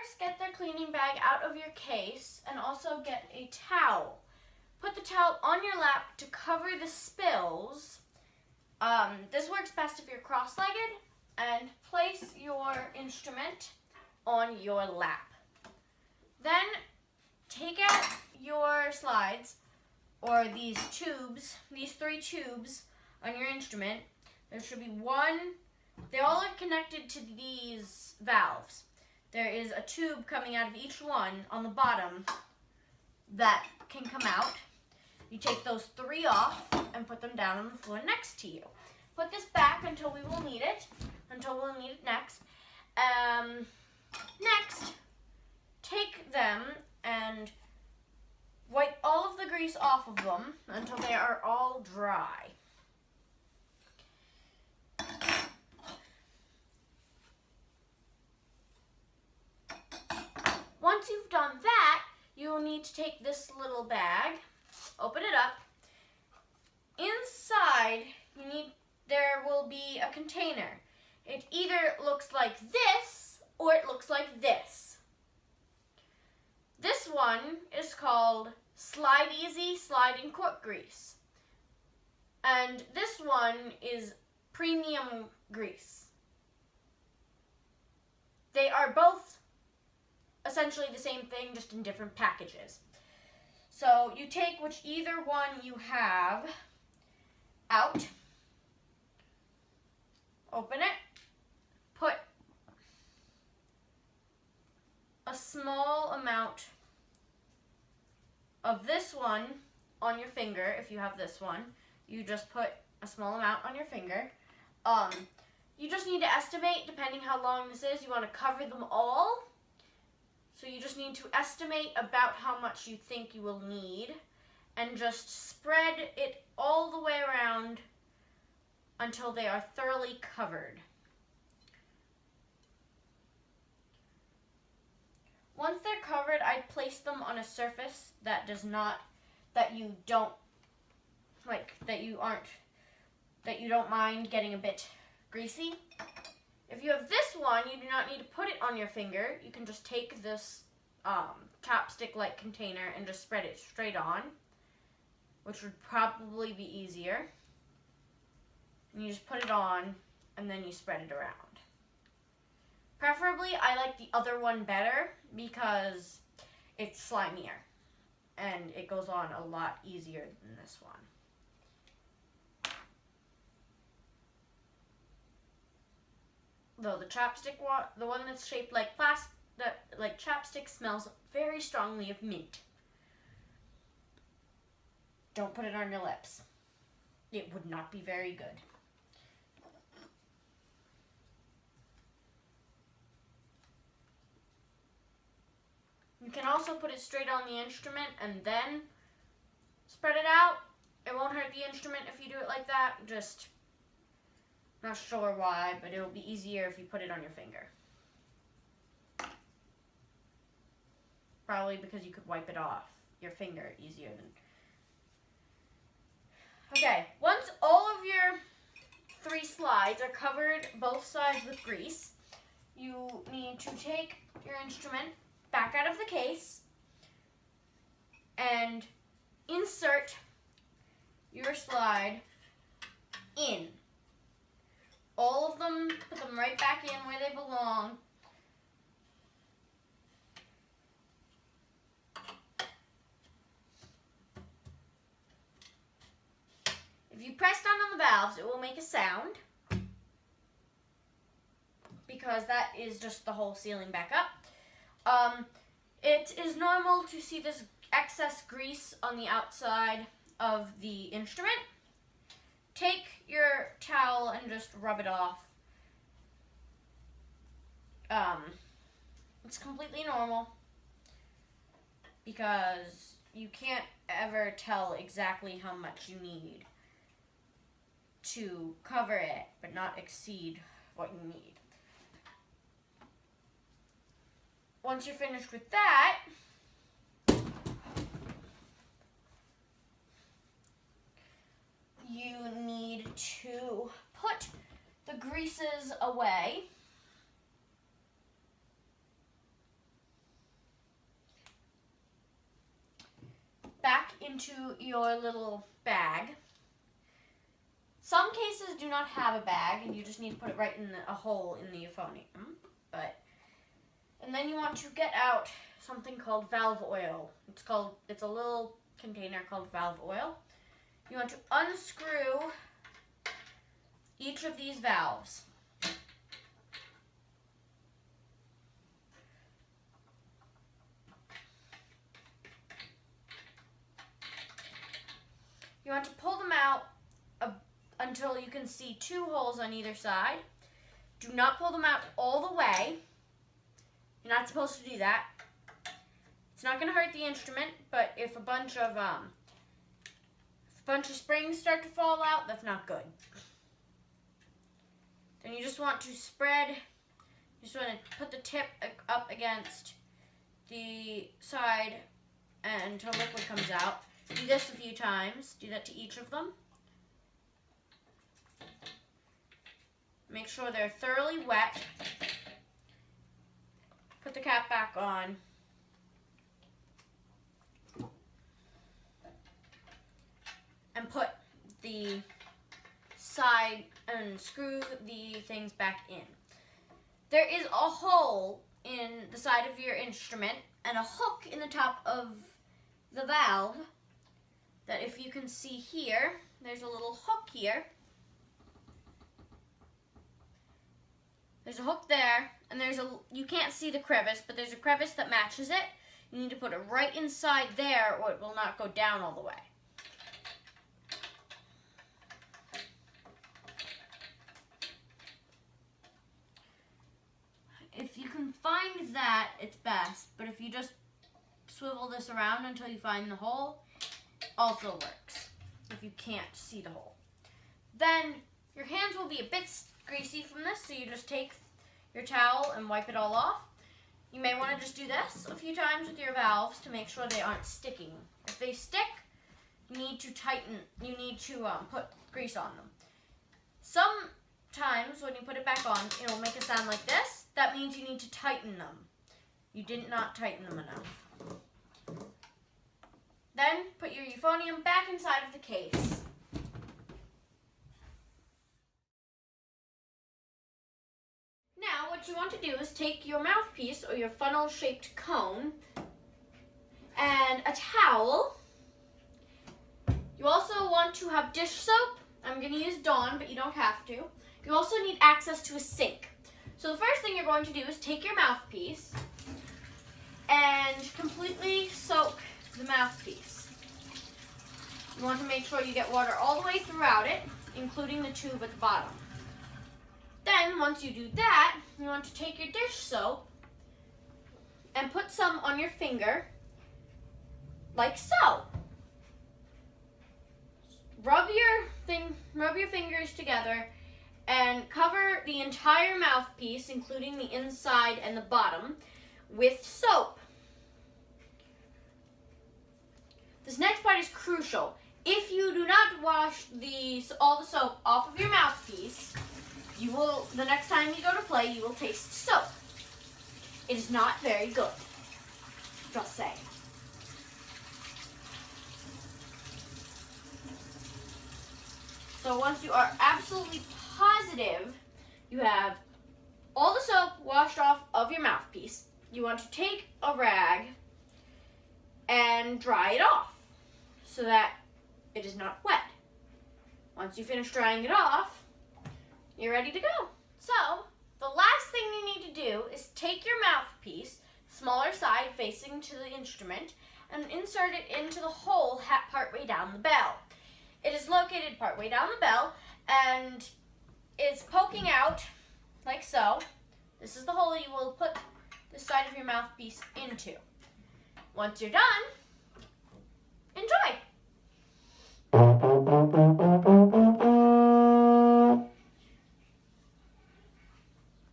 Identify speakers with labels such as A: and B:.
A: first get their cleaning bag out of your case and also get a towel. Put the towel on your lap to cover the spills. This works best if you're cross-legged, and place your instrument on your lap. Then take out your slides, or these tubes, these 3 tubes on your instrument. There should be one, they all are connected to these valves. There is a tube coming out of each one on the bottom that can come out. You take those 3 off and put them down on the floor next to you. Put this back until we will need it, next. Next, take them and wipe all of the grease off of them until they are all dry. Once you've done that, you will need to take this little bag, open it up. Inside, there will be a container. It either looks like this or it looks like this. This one is called Slide Easy Sliding Cork Grease. And this one is Premium Grease. They are both essentially the same thing, just in different packages. So you take either one you have out, open it, put a small amount of this one on your finger. If you have this one, you just put a small amount on your finger. You just need to estimate, depending how long this is, you want to cover them all. So you just need to estimate about how much you think you will need and just spread it all the way around until they are thoroughly covered. Once they're covered, I'd place them on a surface that you don't mind getting a bit greasy. If you have this one, you do not need to put it on your finger. You can just take this chapstick-like container and just spread it straight on, which would probably be easier. And you just put it on, and then you spread it around. Preferably, I like the other one better because it's slimier, and it goes on a lot easier than this one. Though the chapstick one, the one that's shaped like chapstick, smells very strongly of mint. Don't put it on your lips. It would not be very good. You can also put it straight on the instrument and then spread it out. It won't hurt the instrument if you do it like that. Just not sure why, but it'll be easier if you put it on your finger. Probably because you could wipe it off your finger easier than... Okay, once all of your 3 slides are covered both sides with grease, you need to take your instrument back out of the case and insert your slide in. All of them, put them right back in where they belong. If you press down on the valves, it will make a sound because that is just the hole sealing back up. It is normal to see this excess grease on the outside of the instrument. Take your towel and just rub it off. It's completely normal because you can't ever tell exactly how much you need to cover it, but not exceed what you need. Once you're finished with that, you need to put the greases away. back into your little bag. Some cases do not have a bag, and you just need to put it right in a hole in the euphonium. And then you want to get out something called valve oil. It's a little container called valve oil. You want to unscrew each of these valves. You want to pull them out until you can see 2 holes on either side. Do not pull them out all the way. You're not supposed to do that. It's not going to hurt the instrument, but if a bunch of springs start to fall out, that's not good. Then you just want to put the tip up against the side until liquid comes out. Do this a few times. Do that to each of them. Make sure they're thoroughly wet. Put the cap back on. And put the side and screw the things back in. There is a hole in the side of your instrument and a hook in the top of the valve that, if you can see here, there's a little hook here. There's a hook there, and you can't see the crevice, but there's a crevice that matches it. You need to put it right inside there or it will not go down all the way. If you can find that, it's best, but if you just swivel this around until you find the hole, also works if you can't see the hole. Then your hands will be a bit greasy from this, so you just take your towel and wipe it all off. You may want to just do this a few times with your valves to make sure they aren't sticking. If they stick, you need to put grease on them. Sometimes when you put it back on, it'll make a sound like this. That means you need to tighten them. You did not tighten them enough. Then put your euphonium back inside of the case. Now what you want to do is take your mouthpiece or your funnel-shaped cone and a towel. You also want to have dish soap. I'm going to use Dawn, but you don't have to. You also need access to a sink. So the first thing you're going to do is take your mouthpiece and completely soak the mouthpiece. You want to make sure you get water all the way throughout it, including the tube at the bottom. Then, once you do that, you want to take your dish soap and put some on your finger, like so. Rub your fingers together and cover the entire mouthpiece, including the inside and the bottom, with soap. This next part is crucial. If you do not wash all the soap off of your mouthpiece, the next time you go to play, you will taste soap. It is not very good. Just saying. So once you are absolutely positive you have all the soap washed off of your mouthpiece, you want to take a rag and dry it off so that it is not wet. Once you finish drying it off, you're ready to go. So, the last thing you need to do is take your mouthpiece, smaller side facing to the instrument, and insert it into the hole partway down the bell. It is located partway down the bell, and it's poking out like so. This is the hole you will put the side of your mouthpiece into. Once you're done, enjoy!